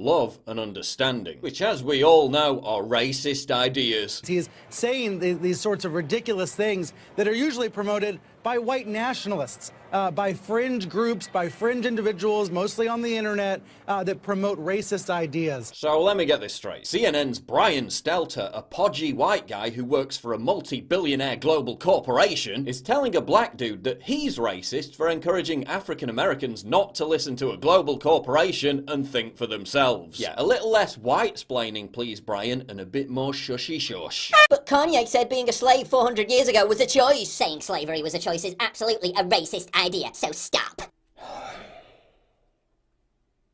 love, and understanding, which, as we all know, are racist ideas. He is saying these sorts of ridiculous things that are usually promoted by white nationalists, by fringe groups, by fringe individuals, mostly on the internet, that promote racist ideas. So let me get this straight. CNN's Brian Stelter, a podgy white guy who works for a multi-billionaire global corporation, is telling a black dude that he's racist for encouraging African Americans not to listen to a global corporation and think for themselves. Yeah, a little less white-splaining, please, Brian, and a bit more shushy shush. But Kanye said being a slave 400 years ago was a choice. Saying slavery was a choice is absolutely a racist idea, so stop.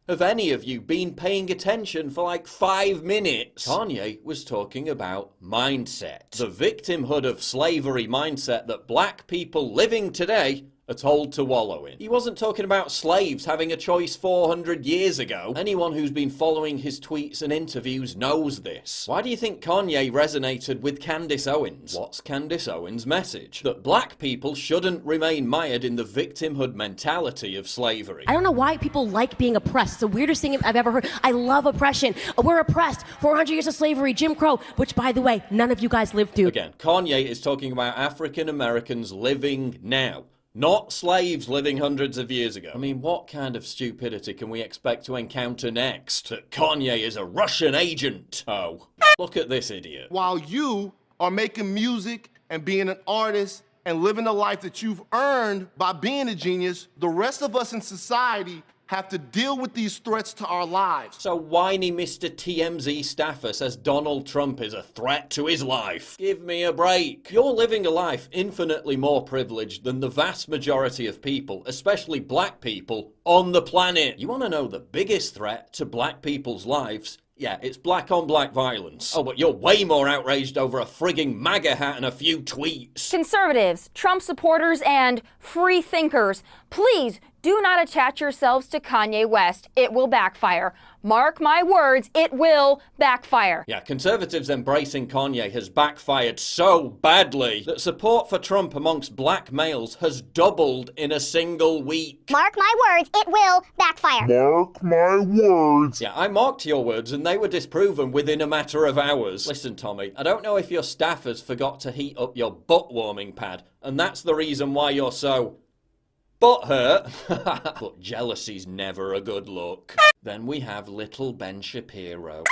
Have any of you been paying attention for like 5 minutes? Kanye was talking about mindset. The victimhood of slavery mindset that black people living today are told to wallow in. He wasn't talking about slaves having a choice 400 years ago. Anyone who's been following his tweets and interviews knows this. Why do you think Kanye resonated with Candace Owens? What's Candace Owens' message? That black people shouldn't remain mired in the victimhood mentality of slavery. I don't know why people like being oppressed. It's the weirdest thing I've ever heard. I love oppression. We're oppressed. 400 years of slavery, Jim Crow, which, by the way, none of you guys lived through. Again, Kanye is talking about African Americans living now, not slaves living hundreds of years ago. I mean, what kind of stupidity can we expect to encounter next? That Kanye is a Russian agent? Oh, look at this idiot. While you are making music and being an artist and living the life that you've earned by being a genius, the rest of us in society have to deal with these threats to our lives. So whiny Mr. TMZ staffer says Donald Trump is a threat to his life. Give me a break. You're living a life infinitely more privileged than the vast majority of people, especially black people, on the planet. You want to know the biggest threat to black people's lives? Yeah, it's black-on-black violence. Oh, but you're way more outraged over a frigging MAGA hat and a few tweets. Conservatives, Trump supporters, and free thinkers, please do not attach yourselves to Kanye West. It will backfire. Mark my words, it will backfire. Yeah, conservatives embracing Kanye has backfired so badly that support for Trump amongst black males has doubled in a single week. Mark my words, it will backfire. Mark my words. Yeah, I marked your words and they were disproven within a matter of hours. Listen, Tommy, I don't know if your staffers forgot to heat up your butt warming pad, and that's the reason why you're so butthurt. But jealousy's never a good look. Then we have little Ben Shapiro,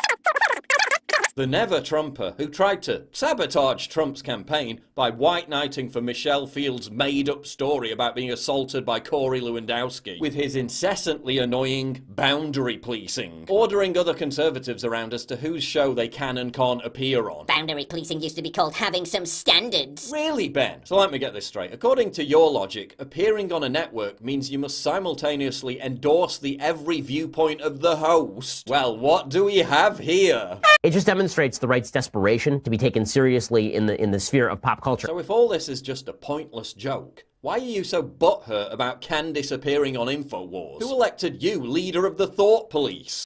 the never-Trumper who tried to sabotage Trump's campaign by white-knighting for Michelle Field's made-up story about being assaulted by Corey Lewandowski with his incessantly annoying boundary policing, ordering other conservatives around as to whose show they can and can't appear on. Boundary policing used to be called having some standards. Really, Ben? So let me get this straight. According to your logic, appearing on a network means you must simultaneously endorse the every viewpoint of the host. Well, what do we have here? It just demonstrates the right's desperation to be taken seriously in the sphere of pop culture. So if all this is just a pointless joke, why are you so butthurt about Candace appearing on InfoWars? Who elected you leader of the thought police?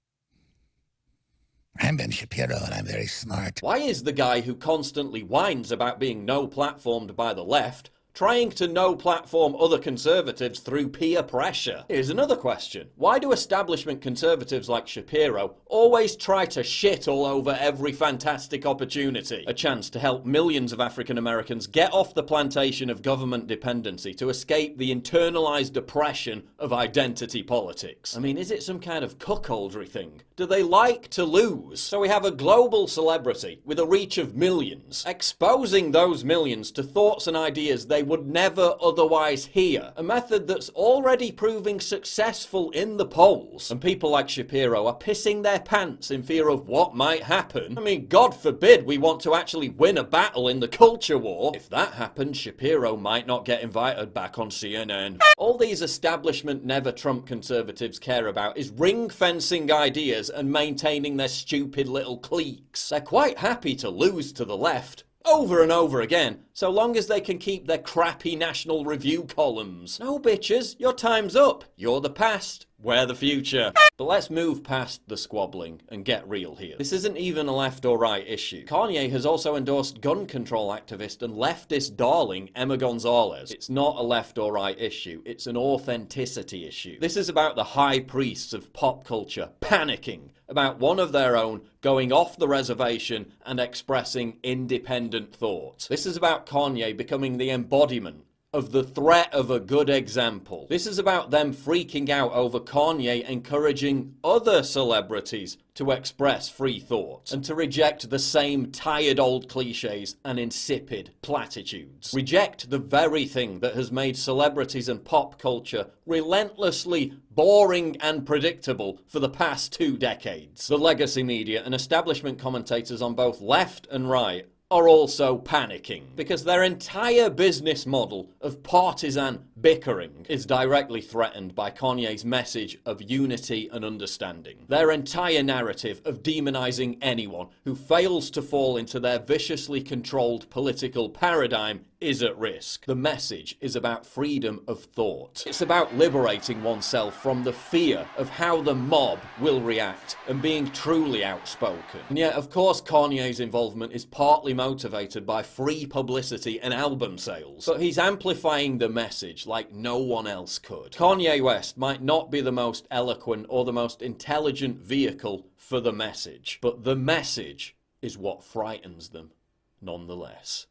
I'm Ben Shapiro and I'm very smart. Why is the guy who constantly whines about being no-platformed by the left trying to no-platform other conservatives through peer pressure? Here's another question. Why do establishment conservatives like Shapiro always try to shit all over every fantastic opportunity? A chance to help millions of African Americans get off the plantation of government dependency to escape the internalized oppression of identity politics. I mean, is it some kind of cuckoldry thing? Do they like to lose? So we have a global celebrity with a reach of millions, exposing those millions to thoughts and ideas they would never otherwise hear. A method that's already proving successful in the polls. And people like Shapiro are pissing their pants in fear of what might happen. I mean, God forbid we want to actually win a battle in the culture war. If that happened, Shapiro might not get invited back on CNN. All these establishment never-Trump conservatives care about is ring-fencing ideas and maintaining their stupid little cliques. They're quite happy to lose to the left over and over again, so long as they can keep their crappy National Review columns. No, bitches, your time's up. You're the past. We're the future. But let's move past the squabbling and get real here. This isn't even a left or right issue. Kanye has also endorsed gun control activist and leftist darling Emma Gonzalez. It's not a left or right issue, it's an authenticity issue. This is about the high priests of pop culture panicking about one of their own going off the reservation and expressing independent thought. This is about Kanye becoming the embodiment of the threat of a good example. This is about them freaking out over Kanye encouraging other celebrities to express free thought and to reject the same tired old cliches and insipid platitudes. Reject the very thing that has made celebrities and pop culture relentlessly boring and predictable for the past 2 decades. The legacy media and establishment commentators on both left and right are also panicking because their entire business model of partisan bickering is directly threatened by Kanye's message of unity and understanding. Their entire narrative of demonizing anyone who fails to fall into their viciously controlled political paradigm is at risk. The message is about freedom of thought. It's about liberating oneself from the fear of how the mob will react and being truly outspoken. And yet, of course, Kanye's involvement is partly motivated by free publicity and album sales, but he's amplifying the message like no one else could. Kanye West might not be the most eloquent or the most intelligent vehicle for the message, but the message is what frightens them nonetheless.